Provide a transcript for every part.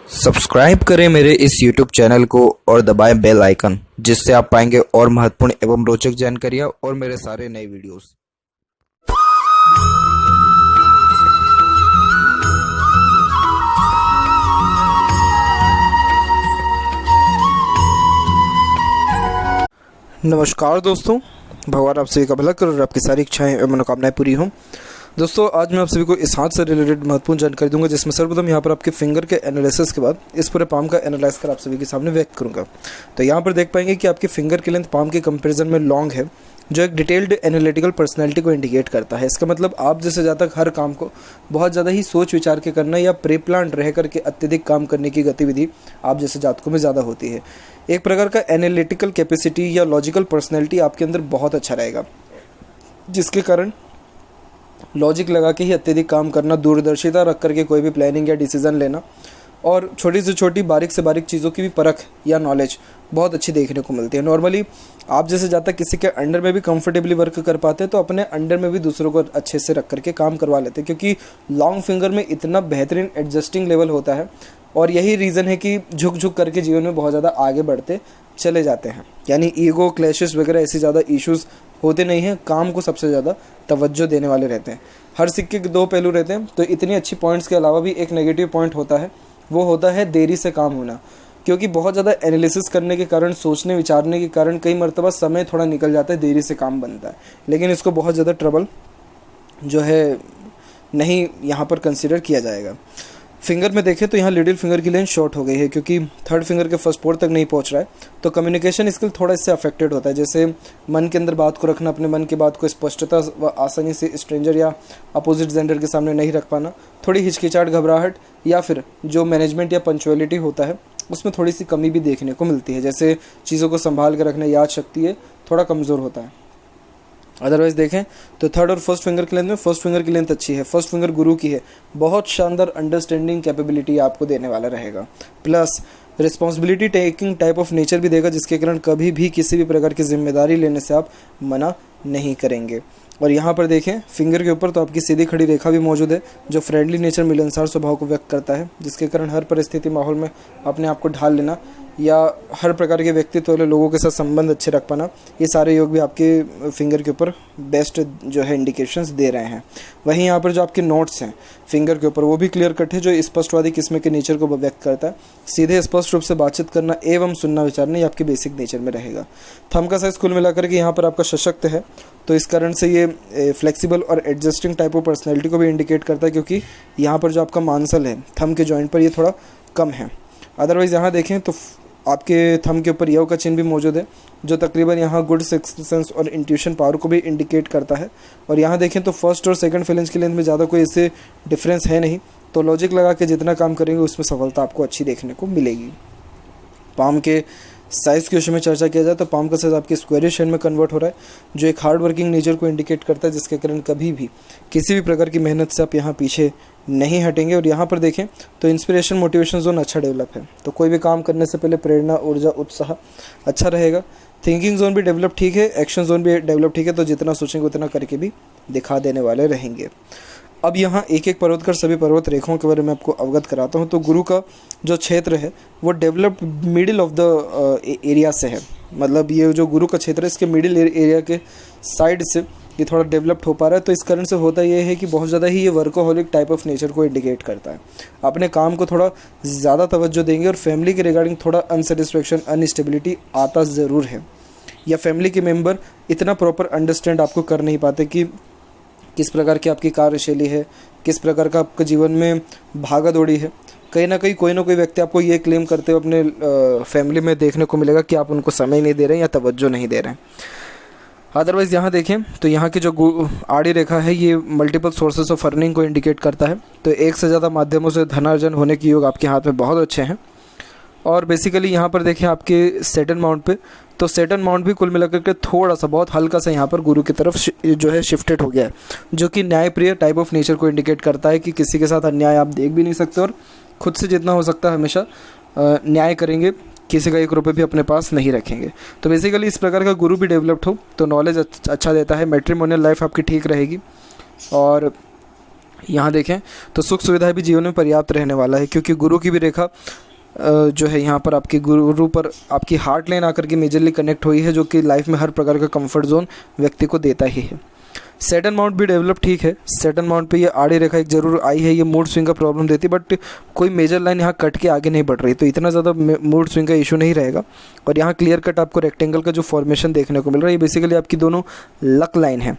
Subscribe करें मेरे इस YouTube चैनल को और दबाएं बेल आइकन, जिससे आप पाएंगे और महत्वपूर्ण एवं रोचक जानकारियाँ और मेरे सारे नए वीडियोस। नमस्कार दोस्तों, भगवान आप सभी का भला कर और आपकी सारी इच्छाएं एवं मनोकामनाएं पूरी हों। दोस्तों, आज मैं आप सभी को इस हाथ से रिलेटेड महत्वपूर्ण जानकारी दूंगा, जिसमें सर्वप्रथम यहाँ पर आपके फिंगर के एनालिसिस के बाद इस पूरे पाम का एनालाइज कर आप सभी के सामने व्यक्त करूंगा। तो यहाँ पर देख पाएंगे कि आपके फिंगर की लेंथ पाम के कंपैरिजन में लॉन्ग है, जो एक डिटेल्ड एनालिटिकल पर्सनैलिटी को इंडिकेट करता है। इसका मतलब आप जैसे ज़्यादा हर काम को बहुत ज़्यादा ही सोच विचार के करना या प्री प्लान रह करके अत्यधिक काम करने की गतिविधि आप जैसे जातकों में ज़्यादा होती है। एक प्रकार का एनालिटिकल कैपेसिटी या लॉजिकल पर्सनैलिटी आपके अंदर बहुत अच्छा रहेगा, जिसके कारण लॉजिक लगा के ही अत्यधिक काम करना, दूरदर्शिता रख करके कोई भी प्लानिंग या डिसीजन लेना और छोटी से छोटी बारीक से बारीक चीज़ों की भी परख या नॉलेज बहुत अच्छी देखने को मिलती है। नॉर्मली आप जैसे ज़्यादा किसी के अंडर में भी कंफर्टेबली वर्क कर पाते हैं, तो अपने अंडर में भी दूसरों को अच्छे से रख करके काम करवा लेते हैं, क्योंकि लॉन्ग फिंगर में इतना बेहतरीन एडजस्टिंग लेवल होता है। और यही रीज़न है कि झुक झुक करके जीवन में बहुत ज़्यादा आगे बढ़ते चले जाते हैं। यानी ईगो क्लैशेस वगैरह ऐसी ज़्यादा इश्यूज़ होते नहीं हैं, काम को सबसे ज़्यादा तवज्जो देने वाले रहते हैं। हर सिक्के के दो पहलू रहते हैं, तो इतनी अच्छी पॉइंट्स के अलावा भी एक नेगेटिव पॉइंट होता है, वो होता है देरी से काम होना। क्योंकि बहुत ज़्यादा एनालिसिस करने के कारण, सोचने विचारने के कारण कई मरतबा समय थोड़ा निकल जाता है, देरी से काम बनता है, लेकिन इसको बहुत ज़्यादा ट्रबल जो है नहीं यहाँ पर कंसिडर किया जाएगा। फिंगर में देखें तो यहाँ लिटिल फिंगर की लेंथ शॉर्ट हो गई है, क्योंकि थर्ड फिंगर के फर्स्ट पोर तक नहीं पहुँच रहा है, तो कम्युनिकेशन स्किल थोड़ा इससे अफेक्टेड होता है। जैसे मन के अंदर बात को रखना, अपने मन की बात को स्पष्टता व आसानी से स्ट्रेंजर या अपोजिट जेंडर के सामने नहीं रख पाना, थोड़ी हिचकिचाहट, घबराहट या फिर जो मैनेजमेंट या पंचुअलिटी होता है उसमें थोड़ी सी कमी भी देखने को मिलती है। जैसे चीज़ों को संभाल कर रखना, याद शक्ति है थोड़ा कमज़ोर होता है। अदरवाइज देखें तो थर्ड और फर्स्ट फिंगर की लेंथ में फर्स्ट फिंगर की लेंथ अच्छी है, फर्स्ट फिंगर गुरु की है, बहुत शानदार अंडरस्टैंडिंग कैपेबिलिटी आपको देने वाला रहेगा। Plus responsibility taking type of nature भी देगा, जिसके कारण कभी भी किसी भी प्रकार की जिम्मेदारी लेने से आप मना नहीं करेंगे। और यहाँ पर देखें फिंगर के ऊपर तो आपकी सीधी खड़ी रेखा भी मौजूद है, जो फ्रेंडली नेचर, मिलनसार स्वभाव को व्यक्त करता है, जिसके कारण हर परिस्थिति माहौल में अपने आप को ढाल लेना या हर प्रकार के व्यक्तित्व वाले लोगों के साथ संबंध अच्छे रख पाना, ये सारे योग भी आपके फिंगर के ऊपर बेस्ट जो है इंडिकेशंस दे रहे हैं। वहीं यहाँ पर जो आपके नोट्स हैं फिंगर के ऊपर, वो भी क्लियर कट है, जो स्पष्टवादी किस्म के नेचर को व्यक्त करता है। सीधे स्पष्ट रूप से बातचीत करना एवं सुनना विचारना, ये आपके बेसिक नेचर में रहेगा। थंब का साइज कुल मिलाकर के यहाँ पर आपका सशक्त है, तो इस कारण से ये फ्लेक्सिबल और एडजस्टिंग टाइप ऑफ पर्सनैलिटी को भी इंडिकेट करता है, क्योंकि यहाँ पर जो आपका मांसल है थंब के जॉइंट पर, ये थोड़ा कम है। अदरवाइज़ यहाँ देखें तो आपके थंब के ऊपर यव का चिन्ह भी मौजूद है, जो तकरीबन यहाँ गुड सिक्स्थ सेंस और इंट्यूशन पावर को भी इंडिकेट करता है। और यहाँ देखें तो फर्स्ट और सेकंड फेलेंस की लेंथ में ज़्यादा कोई इससे डिफरेंस है नहीं, तो लॉजिक लगा के जितना काम करेंगे उसमें सफलता आपको अच्छी देखने को मिलेगी। पाम के साइज़ के विषय में चर्चा किया जाए तो पाम का साइज़ आपके स्क्वायर शेप में कन्वर्ट हो रहा है, जो एक हार्ड वर्किंग नेचर को इंडिकेट करता है, जिसके कारण कभी भी किसी भी प्रकार की मेहनत से आप यहाँ पीछे नहीं हटेंगे। और यहाँ पर देखें तो इंस्पिरेशन मोटिवेशन जोन अच्छा डेवलप है, तो कोई भी काम करने से पहले प्रेरणा, ऊर्जा, उत्साह अच्छा रहेगा। थिंकिंग जोन भी डेवलप ठीक है, एक्शन जोन भी डेवलप ठीक है, तो जितना सोचेंगे उतना करके भी दिखा देने वाले रहेंगे। अब यहाँ एक एक पर्वत कर सभी पर्वत रेखाओं के बारे में आपको अवगत कराता हूँ। तो गुरु का जो क्षेत्र है वो developed middle of the area से है, मतलब ये जो गुरु का क्षेत्र है इसके मिडिल एरिया के साइड से ये थोड़ा डेवलप्ड हो पा रहा है। तो इस कारण से होता ये है कि बहुत ज़्यादा ही ये वर्कोहॉलिक टाइप ऑफ नेचर को इंडिकेट करता है। अपने काम को थोड़ा ज़्यादा तवज्जो देंगे और फैमिली के रिगार्डिंग थोड़ा अनसेटिस्फेक्शन, अनस्टेबिलिटी आता ज़रूर है, या फैमिली के मेम्बर इतना प्रॉपर अंडरस्टैंड आपको कर नहीं पाते कि किस प्रकार की आपकी कार्यशैली है, किस प्रकार का आपके जीवन में भागा दौड़ी है। कहीं ना कहीं कोई ना कोई व्यक्ति आपको ये क्लेम करते हुए अपने फैमिली में देखने को मिलेगा कि आप उनको समय नहीं दे रहे हैं या तवज्जो नहीं दे रहे हैं। अदरवाइज़ यहाँ देखें तो यहाँ की जो आड़ी रेखा है ये मल्टीपल सोर्सेस ऑफ अर्निंग को इंडिकेट करता है, तो एक से ज़्यादा माध्यमों से धनार्जन होने की योग आपके हाथ में बहुत अच्छे हैं। और बेसिकली यहाँ पर देखें आपके सेटन माउंट पे, तो सेटन माउंट भी कुल मिलाकर के थोड़ा सा बहुत हल्का सा यहाँ पर गुरु की तरफ जो है शिफ्टेड हो गया है, जो कि न्यायप्रिय टाइप ऑफ नेचर को इंडिकेट करता है कि किसी के साथ अन्याय आप देख भी नहीं सकते और खुद से जितना हो सकता है हमेशा न्याय करेंगे, किसी का 1 रुपये भी अपने पास नहीं रखेंगे। तो बेसिकली इस प्रकार का गुरु भी डेवलप्ड हो तो नॉलेज अच्छा देता है, मैट्रिमोनियल लाइफ आपकी ठीक रहेगी। और यहाँ देखें तो सुख सुविधाएं भी जीवन में पर्याप्त रहने वाला है, क्योंकि गुरु की भी रेखा जो है यहाँ पर आपकी गुरु पर आपकी हार्ट लाइन आकर के मेजरली कनेक्ट हुई है, जो कि लाइफ में हर प्रकार का कंफर्ट जोन व्यक्ति को देता ही है। सैटर्न माउंट भी डेवलप ठीक है। सैटर्न माउंट पे ये आड़ी रेखा एक जरूर आई है, ये मूड स्विंग का प्रॉब्लम देती है, बट कोई मेजर लाइन यहाँ कट के आगे नहीं बढ़ रही, तो इतना ज़्यादा मूड स्विंग का इशू नहीं रहेगा। और यहाँ क्लियर कट आपको रेक्टेंगल का जो फॉर्मेशन देखने को मिल रहा है, ये बेसिकली आपकी दोनों लक लाइन है।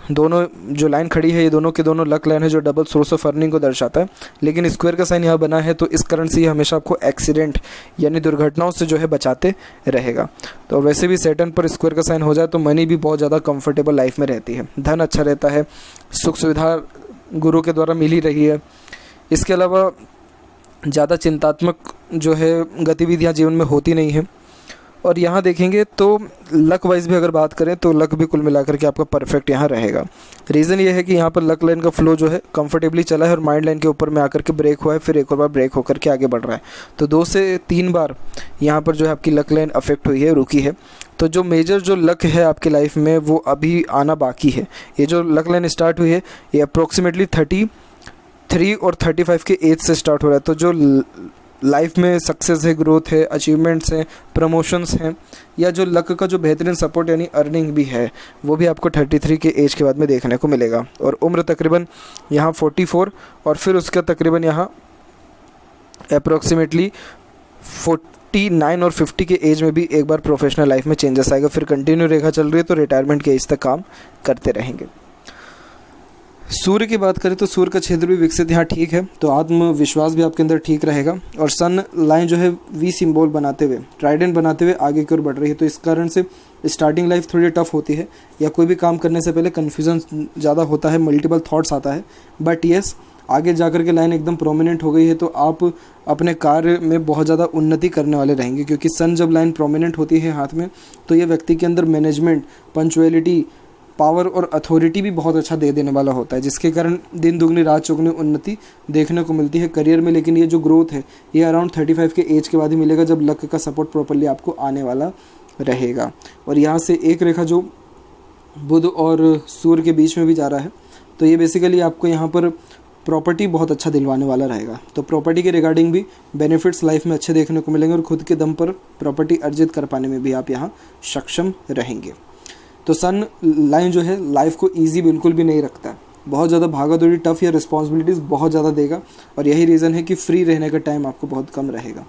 दोनों जो लाइन खड़ी है ये दोनों के दोनों लक लाइन है, जो डबल सोर्स ऑफ अर्निंग को दर्शाता है। लेकिन स्क्वायर का साइन यहाँ बना है, तो इस कारण से ये हमेशा आपको एक्सीडेंट यानी दुर्घटनाओं से जो है बचाते रहेगा। तो वैसे भी सैटर्न पर स्क्वायर का साइन हो जाए तो मनी भी बहुत ज़्यादा कंफर्टेबल लाइफ में रहती है, धन अच्छा रहता है, सुख सुविधा गुरु के द्वारा मिल ही रही है। इसके अलावा ज़्यादा चिंतात्मक जो है गतिविधियाँ जीवन में होती नहीं है। और यहाँ देखेंगे तो लक वाइज भी अगर बात करें तो लक भी कुल मिलाकर के आपका परफेक्ट यहाँ रहेगा। रीज़न ये है कि यहाँ पर लक लाइन का फ्लो जो है कंफर्टेबली चला है और माइंड लाइन के ऊपर में आकर के ब्रेक हुआ है, फिर एक और बार ब्रेक होकर के आगे बढ़ रहा है। तो 2 से 3 बार यहाँ पर जो है आपकी लक लाइन अफेक्ट हुई है, रुकी है। तो जो मेजर जो लक है आपकी लाइफ में वो अभी आना बाकी है। ये जो लक लाइन स्टार्ट हुई है ये अप्रोक्सीमेटली 33 और 35 के एज से स्टार्ट हो रहा है। तो जो लाइफ में सक्सेस है, ग्रोथ है, अचीवमेंट्स हैं, प्रमोशंस हैं, या जो लक का जो बेहतरीन सपोर्ट यानी अर्निंग भी है, वो भी आपको 33 के एज के बाद में देखने को मिलेगा। और उम्र तकरीबन यहाँ 44 और फिर उसका तकरीबन यहाँ अप्रोक्सीमेटली 49 और 50 के एज में भी एक बार प्रोफेशनल लाइफ में चेंजेस आएगा। फिर कंटिन्यू रेखा चल रही है तो रिटायरमेंट के एज तक काम करते रहेंगे। सूर्य की बात करें तो सूर्य का क्षेत्र भी विकसित यहाँ ठीक है, तो आत्मविश्वास भी आपके अंदर ठीक रहेगा। और सन लाइन जो है वी सिंबल बनाते हुए, ट्राइडेंट बनाते हुए आगे की ओर बढ़ रही है, तो इस कारण से स्टार्टिंग लाइफ थोड़ी टफ होती है, या कोई भी काम करने से पहले कन्फ्यूज़न ज़्यादा होता है, मल्टीपल थॉट्स आता है। बट येस, आगे जाकर के लाइन एकदम प्रोमिनेंट हो गई है, तो आप अपने कार्य में बहुत ज़्यादा उन्नति करने वाले रहेंगे, क्योंकि सन जब लाइन प्रोमिनेंट होती है हाथ में, तो ये व्यक्ति के अंदर मैनेजमेंट, पंचुअलिटी, पावर और अथॉरिटी भी बहुत अच्छा दे देने वाला होता है, जिसके कारण दिन दुगनी रात चौगुनी उन्नति देखने को मिलती है करियर में। लेकिन ये जो ग्रोथ है ये अराउंड 35 के एज के बाद ही मिलेगा, जब लक का सपोर्ट प्रॉपर्ली आपको आने वाला रहेगा। और यहाँ से एक रेखा जो बुध और सूर्य के बीच में भी जा रहा है, तो ये बेसिकली आपको यहाँ पर प्रॉपर्टी बहुत अच्छा दिलवाने वाला रहेगा। तो प्रॉपर्टी के रिगार्डिंग भी बेनिफिट्स लाइफ में अच्छे देखने को मिलेंगे, और खुद के दम पर प्रॉपर्टी अर्जित कर पाने में भी आप यहाँ सक्षम रहेंगे। तो सन लाइन जो है लाइफ को इजी बिल्कुल भी नहीं रखता है, बहुत ज़्यादा भागा दौड़ी, टफ या रिस्पॉन्सिबिलिटीज़ बहुत ज़्यादा देगा, और यही रीज़न है कि फ्री रहने का टाइम आपको बहुत कम रहेगा।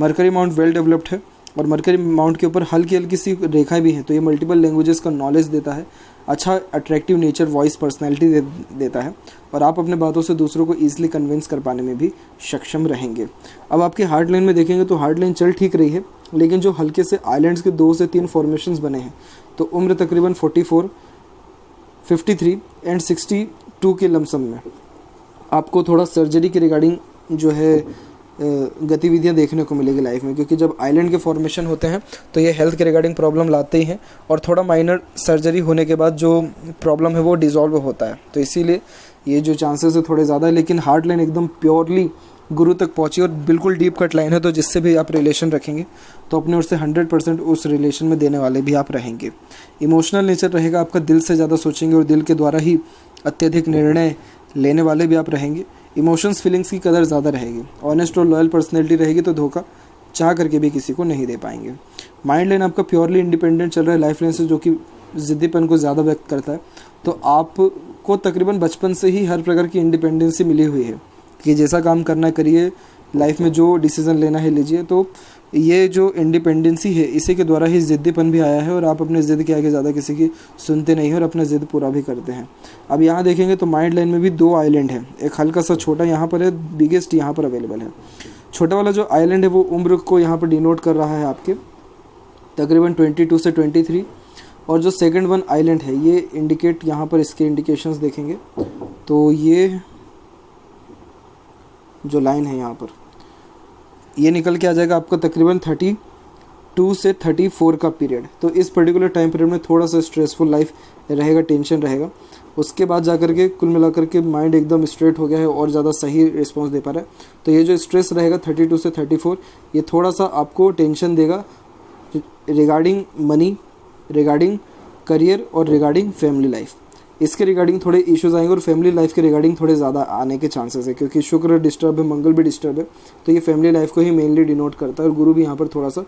मरकरी माउंट वेल डेवलप्ड है, और मरकरी माउंट के ऊपर हल्की हल्की सी रेखाएं भी हैं, तो ये मल्टीपल लैंग्वेजेस का नॉलेज देता है, अच्छा अट्रैक्टिव नेचर, वॉइस, पर्सनैलिटी देता है, और आप अपने बातों से दूसरों को ईजिली कन्विंस कर पाने में भी सक्षम रहेंगे। अब आपके हार्ट लाइन में देखेंगे तो हार्ट लाइन चल ठीक रही है, लेकिन जो हल्के से आइलैंड्स के 2 से 3 फॉर्मेशंस बने हैं, तो उम्र तकरीबन 44, 53 एंड 62 के लमसम में आपको थोड़ा सर्जरी के रिगार्डिंग जो है गतिविधियां देखने को मिलेगी लाइफ में, क्योंकि जब आइलैंड के फॉर्मेशन होते हैं तो ये हेल्थ के रिगार्डिंग प्रॉब्लम लाते ही हैं, और थोड़ा माइनर सर्जरी होने के बाद जो प्रॉब्लम है वो डिसॉल्व होता है, तो इसीलिए ये जो चांसेस है थोड़े ज़्यादा है। लेकिन हार्ट लाइन एकदम प्योरली गुरु तक पहुंची और बिल्कुल डीप कट लाइन है, तो जिससे भी आप रिलेशन रखेंगे तो अपने ओर से 100% उस रिलेशन में देने वाले भी आप रहेंगे। इमोशनल नेचर रहेगा आपका, दिल से ज़्यादा सोचेंगे और दिल के द्वारा ही अत्यधिक निर्णय लेने वाले भी आप रहेंगे। इमोशंस, फीलिंग्स की कदर ज़्यादा रहेगी। ऑनेस्ट और लॉयल पर्सनैलिटी रहेगी, तो धोखा चाह करके भी किसी को नहीं दे पाएंगे। माइंड लाइन आपका प्योरली इंडिपेंडेंट चल रहा है लाइफ लाइन से, जो कि ज़िद्दीपन को ज़्यादा व्यक्त करता है। तो आपको तकरीबन बचपन से ही हर प्रकार की इंडिपेंडेंसी मिली हुई है कि जैसा काम करना है करिए, लाइफ में जो डिसीज़न लेना है लीजिए। तो ये जो इंडिपेंडेंसी है इसी के द्वारा ही ज़िद्दीपन भी आया है, और आप अपने ज़िद के आगे ज़्यादा किसी की सुनते नहीं हैं और अपना ज़िद पूरा भी करते हैं। अब यहाँ देखेंगे तो माइंड लाइन में भी 2 आइलैंड है, एक हल्का सा छोटा यहाँ पर है, बिगेस्ट यहाँ पर अवेलेबल है। छोटा वाला जो आइलैंड है वो उम्र को यहाँ पर डिनोट कर रहा है आपके तकरीबन 22 से 23, और जो सेकंड वन आइलैंड है ये इंडिकेट, यहाँ पर इसके इंडिकेशंस देखेंगे तो ये जो लाइन है यहाँ पर ये निकल के आ जाएगा आपका तकरीबन 32 से 34 का पीरियड। तो इस पर्टिकुलर टाइम पीरियड में थोड़ा सा स्ट्रेसफुल लाइफ रहेगा, टेंशन रहेगा। उसके बाद जाकर के कुल मिलाकर के माइंड एकदम स्ट्रेट हो गया है और ज़्यादा सही रिस्पॉन्स दे पा रहा है। तो ये जो स्ट्रेस रहेगा 32 से 34, ये थोड़ा सा आपको टेंशन देगा रिगार्डिंग मनी, रिगार्डिंग करियर और रिगार्डिंग फैमिली लाइफ। इसके रिगार्डिंग थोड़े इश्यूज आएंगे और फैमिली लाइफ के रिगार्डिंग थोड़े ज़्यादा आने के चांसेस है, क्योंकि शुक्र डिस्टर्ब है, मंगल भी डिस्टर्ब है, तो ये फैमिली लाइफ को ही मेनली डिनोट करता है और गुरु भी यहाँ पर थोड़ा सा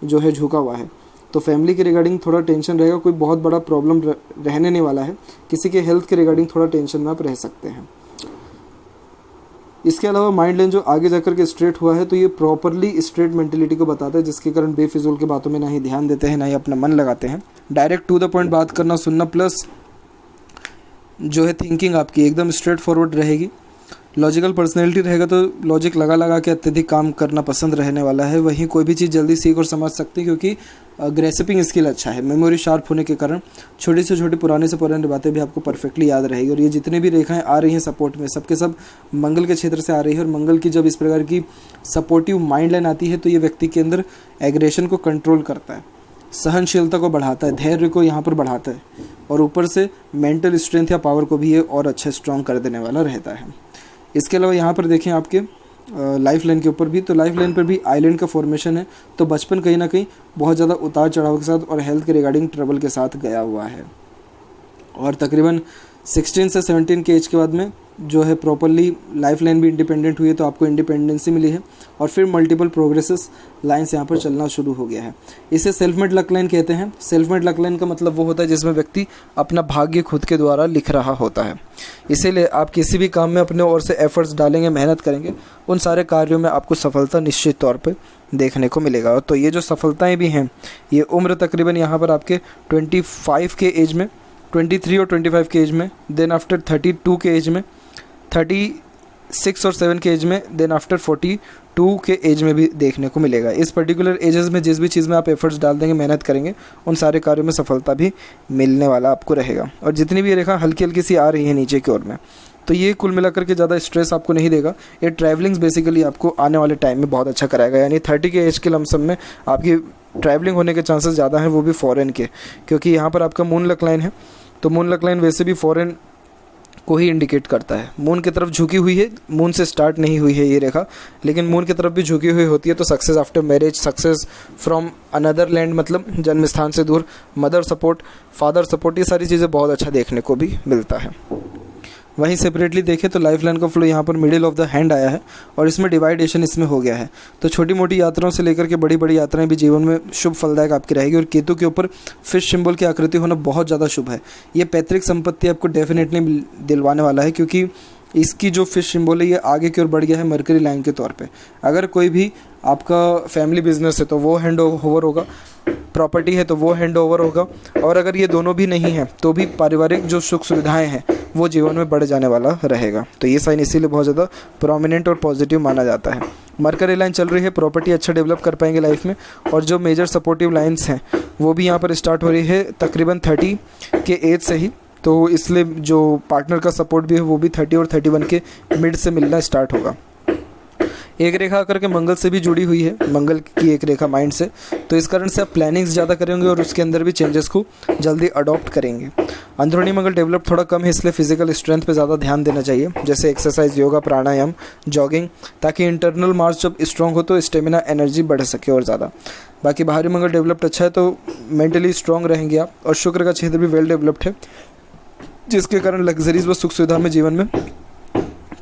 जो है झुका हुआ है। तो फैमिली के रिगार्डिंग थोड़ा टेंशन रहेगा, कोई बहुत बड़ा प्रॉब्लम रहने नहीं वाला है। किसी के हेल्थ के रिगार्डिंग थोड़ा टेंशन में आप रह सकते हैं। इसके अलावा माइंड लाइन जो आगे जाकर के स्ट्रेट हुआ है, तो ये प्रॉपरली स्ट्रेट मेंटेलिटी को बताता है, जिसके कारण बेफिजूल के बातों में ना ही ध्यान देते हैं, ना ही अपना मन लगाते हैं। डायरेक्ट टू द पॉइंट बात करना, सुनना, प्लस जो है थिंकिंग आपकी एकदम स्ट्रेट फॉरवर्ड रहेगी। लॉजिकल पर्सनैलिटी रहेगा तो लॉजिक लगा के अत्यधिक काम करना पसंद रहने वाला है। वहीं कोई भी चीज़ जल्दी सीख और समझ सकते हैं, क्योंकि ग्रेसिपिंग स्किल अच्छा है। मेमोरी शार्प होने के कारण छोटी से छोटी पुराने से पुरानी बातें भी आपको परफेक्टली याद रहेगी। और ये जितने भी रेखाएं आ रही हैं सपोर्ट में, सबके सब मंगल के क्षेत्र से आ रही है। और मंगल की जब इस प्रकार की सपोर्टिव माइंड लाइन आती है, तो ये व्यक्ति के अंदर एग्रेशन को कंट्रोल करता है, सहनशीलता को बढ़ाता है, धैर्य को यहाँ पर बढ़ाता है, और ऊपर से मेंटल स्ट्रेंथ या पावर को भी ये और अच्छा स्ट्रॉन्ग कर देने वाला रहता है। इसके अलावा यहाँ पर देखें आपके लाइफ लाइन के ऊपर भी, तो लाइफ लाइन पर भी आइलैंड का फॉर्मेशन है। तो बचपन कहीं ना कहीं बहुत ज़्यादा उतार चढ़ाव के साथ और हेल्थ के रिगार्डिंग ट्रबल के साथ गया हुआ है। और तकरीबन 16 से 17 के एज के बाद में जो है प्रॉपरली लाइफ लाइन भी इंडिपेंडेंट हुई है, तो आपको इंडिपेंडेंसी मिली है। और फिर मल्टीपल प्रोग्रेसेस लाइन्स यहाँ पर चलना शुरू हो गया है। इसे सेल्फ मेड लक लाइन कहते हैं। सेल्फ मेड लक लाइन का मतलब वो होता है जिसमें व्यक्ति अपना भाग्य खुद के द्वारा लिख रहा होता है। इसीलिए आप किसी भी काम में अपने ओर से एफर्ट्स डालेंगे, मेहनत करेंगे, उन सारे कार्यों में आपको सफलता निश्चित तौर पर देखने को मिलेगा। तो ये जो सफलताएँ भी हैं, ये उम्र तकरीबन यहाँ पर आपके 25 के एज में, 23 और 25 के एज में, देन आफ्टर 32 के एज में, 36 और 7 के एज में, देन आफ्टर 42 के एज में भी देखने को मिलेगा। इस पर्टिकुलर एजेस में जिस भी चीज़ में आप एफर्ट्स डाल देंगे, मेहनत करेंगे, उन सारे कार्यों में सफलता भी मिलने वाला आपको रहेगा। और जितनी भी ये रेखा हल्की हल्की सी आ रही है नीचे की ओर में, तो ये कुल मिलाकर के ज़्यादा स्ट्रेस आपको नहीं देगा। ये ट्रैवलिंग्स बेसिकली आपको आने वाले टाइम में बहुत अच्छा कराएगा। यानी 30 के एज के लमसम में आपकी ट्रैवलिंग होने के चांसेस ज़्यादा हैं, वो भी फ़ॉरेन के, क्योंकि यहाँ पर आपका मून लक लाइन है। तो मून लक लाइन वैसे भी फ़ॉरेन को ही इंडिकेट करता है। मून की तरफ झुकी हुई है, मून से स्टार्ट नहीं हुई है ये रेखा, लेकिन मून की तरफ भी झुकी हुई होती है। तो success after marriage, success from another land, मतलब जन्म स्थान से दूर, मदर सपोर्ट, फादर सपोर्ट, ये सारी चीज़ें बहुत अच्छा देखने को भी मिलता है। वहीं सेपरेटली देखें तो लाइफ लाइन का फ्लो यहाँ पर मिडिल ऑफ द हैंड आया है और इसमें डिवाइडेशन इसमें हो गया है। तो छोटी मोटी यात्राओं से लेकर के बड़ी बड़ी यात्राएं भी जीवन में शुभ फलदायक आपकी रहेगी। और केतु के ऊपर फिश सिंबल की आकृति होना बहुत ज़्यादा शुभ है। ये पैतृक संपत्ति आपको डेफिनेटली दिलवाने वाला है, क्योंकि इसकी जो फिश सिंबल है ये आगे की ओर बढ़ गया है मरकरी लाइन के तौर पे। अगर कोई भी आपका फैमिली बिजनेस है तो वो हैंड ओवर होगा, प्रॉपर्टी है तो वो हैंड ओवर होगा, और अगर ये दोनों भी नहीं है तो भी पारिवारिक जो सुख सुविधाएं हैं वो जीवन में बढ़ जाने वाला रहेगा। तो ये साइन इसीलिए बहुत ज़्यादा प्रोमिनेंट और पॉजिटिव माना जाता है। मरकरी लाइन चल रही है, प्रॉपर्टी अच्छा डेवलप कर पाएंगे लाइफ में। और जो मेजर सपोर्टिव लाइन्स हैं वो भी यहाँ पर स्टार्ट हो रही है तकरीबन 30 के एज से ही। तो इसलिए जो पार्टनर का सपोर्ट भी है वो भी 30 और 31 के मिड से मिलना स्टार्ट होगा। एक रेखा आकर के मंगल से भी जुड़ी हुई है, मंगल की एक रेखा माइंड से, तो इस कारण से आप प्लानिंग्स ज़्यादा करेंगे और उसके अंदर भी चेंजेस को जल्दी अडॉप्ट करेंगे। अंदरूनी मंगल डेवलप थोड़ा कम है, इसलिए फिजिकल स्ट्रेंथ पे ज़्यादा ध्यान देना चाहिए, जैसे एक्सरसाइज, योगा, प्राणायाम, जॉगिंग, ताकि इंटरनल मार्च जब स्ट्रॉन्ग हो तो स्टेमिना, एनर्जी बढ़ सके और ज़्यादा। बाकी बाहरी मंगल डेवलप्ड अच्छा है तो मेंटली स्ट्रॉन्ग रहेंगे आप। और शुक्र का क्षेत्र भी वेल डेवलप्ड है, जिसके कारण लग्जरीज व सुख सुविधा में जीवन में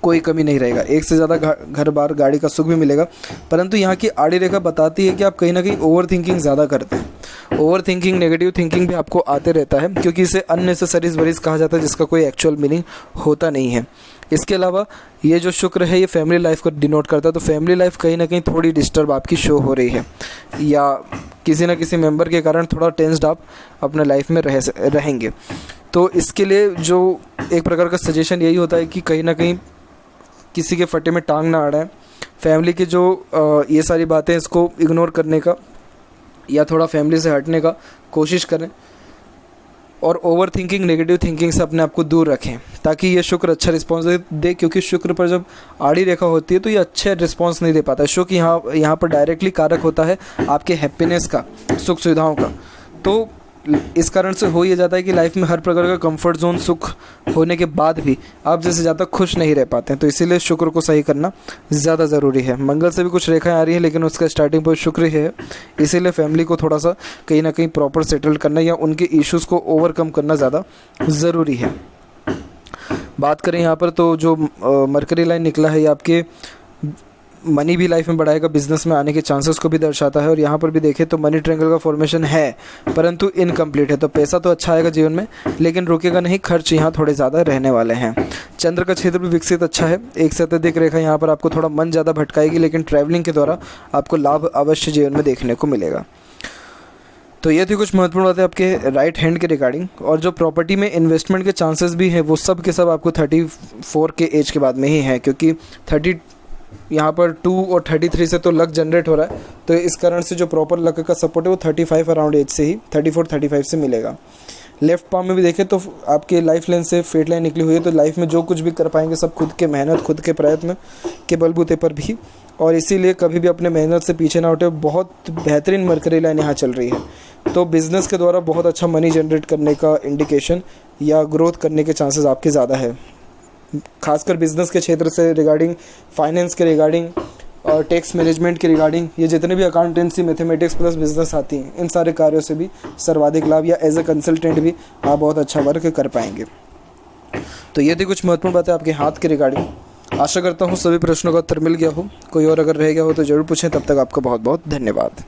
कोई कमी नहीं रहेगा। एक से ज़्यादा घर बार गाड़ी का सुख भी मिलेगा। परंतु यहाँ की आड़ी रेखा बताती है कि आप कहीं ना कहीं ओवर थिंकिंग ज़्यादा करते हैं। ओवर थिंकिंग, नेगेटिव थिंकिंग भी आपको आते रहता है, क्योंकि इसे अननेसेसरीज वरीज कहा जाता है, जिसका कोई एक्चुअल मीनिंग होता नहीं है। इसके अलावा ये जो शुक्र है ये फैमिली लाइफ को डिनोट करता है। तो फैमिली लाइफ कहीं ना कहीं थोड़ी डिस्टर्ब आपकी शो हो रही है, या किसी न किसी मेंबर के कारण थोड़ा टेंस्ड आप अपने लाइफ में रहेंगे। तो इसके लिए जो एक प्रकार का सजेशन यही होता है कि कहीं ना कहीं किसी के फटे में टांग ना अड़ाएं। फैमिली की जो ये सारी बातें इसको इग्नोर करने का या थोड़ा फैमिली से हटने का कोशिश करें, और ओवर थिंकिंग, नेगेटिव थिंकिंग से अपने आप को दूर रखें, ताकि ये शुक्र अच्छा रिस्पॉन्स दे। क्योंकि शुक्र पर जब आड़ी रेखा होती है तो ये अच्छे रिस्पॉन्स नहीं दे पाता है। शुक्र यहाँ पर डायरेक्टली कारक होता है आपके हैप्पीनेस का, सुख सुविधाओं का। तो इस कारण से हो ये जाता है कि लाइफ में हर प्रकार का कंफर्ट जोन, सुख होने के बाद भी आप जैसे ज़्यादा खुश नहीं रह पाते हैं। तो इसीलिए शुक्र को सही करना ज़्यादा ज़रूरी है। मंगल से भी कुछ रेखाएं आ रही हैं, लेकिन उसका स्टार्टिंग पॉइंट शुक्र है। इसीलिए फैमिली को थोड़ा सा कहीं ना कहीं प्रॉपर सेटल करना या उनके इश्यूज़ को ओवरकम करना ज़्यादा ज़रूरी है। बात करें यहाँ पर तो जो मरकरी लाइन निकला है ये आपके मनी भी लाइफ में बढ़ाएगा, बिजनेस में आने के चांसेस को भी दर्शाता है। और यहाँ पर भी देखें तो मनी ट्रायंगल का फॉर्मेशन है परंतु इनकम्प्लीट है, तो पैसा तो अच्छा आएगा जीवन में लेकिन रुकेगा नहीं, खर्च यहाँ थोड़े ज़्यादा रहने वाले हैं। चंद्र का क्षेत्र भी विकसित अच्छा है, एक से अत्यधिक रेखा यहाँ पर आपको थोड़ा मन ज़्यादा भटकाएगी लेकिन ट्रैवलिंग के द्वारा आपको लाभ अवश्य जीवन में देखने को मिलेगा। तो ये थी कुछ महत्वपूर्ण बातें आपके राइट हैंड के रिगार्डिंग। और जो प्रॉपर्टी में इन्वेस्टमेंट के चांसेस भी हैं वो सब के सब आपको 34 के एज के बाद में ही है, क्योंकि 30 यहाँ पर 2 और 33 से तो लक जनरेट हो रहा है, तो इस कारण से जो प्रॉपर लक का सपोर्ट है वो 35 अराउंड एज से ही 34-35 से मिलेगा। लेफ्ट पाम में भी देखें तो आपके लाइफ लाइन से फेट लाइन निकली हुई है, तो लाइफ में जो कुछ भी कर पाएंगे सब खुद के मेहनत, खुद के प्रयत्न के बलबूते पर भी, और इसीलिए कभी भी अपने मेहनत से पीछे ना उठे। बहुत बेहतरीन मरकरी लाइन यहाँ चल रही है, तो बिज़नेस के द्वारा बहुत अच्छा मनी जनरेट करने का इंडिकेशन या ग्रोथ करने के चांसेस आपके ज़्यादा है, खासकर बिजनेस के क्षेत्र से रिगार्डिंग, फाइनेंस के रिगार्डिंग और टैक्स मैनेजमेंट के रिगार्डिंग, ये जितने भी अकाउंटेंसी, मैथमेटिक्स प्लस बिजनेस आती हैं इन सारे कार्यों से भी सर्वाधिक लाभ, या एज ए कंसल्टेंट भी आप बहुत अच्छा वर्क कर पाएंगे। तो ये थी कुछ महत्वपूर्ण बातें आपके हाथ के रिगार्डिंग। आशा करता हूँ सभी प्रश्नों का उत्तर मिल गया हो, कोई और अगर रह गया हो तो ज़रूर पूछें। तब तक आपका बहुत बहुत धन्यवाद।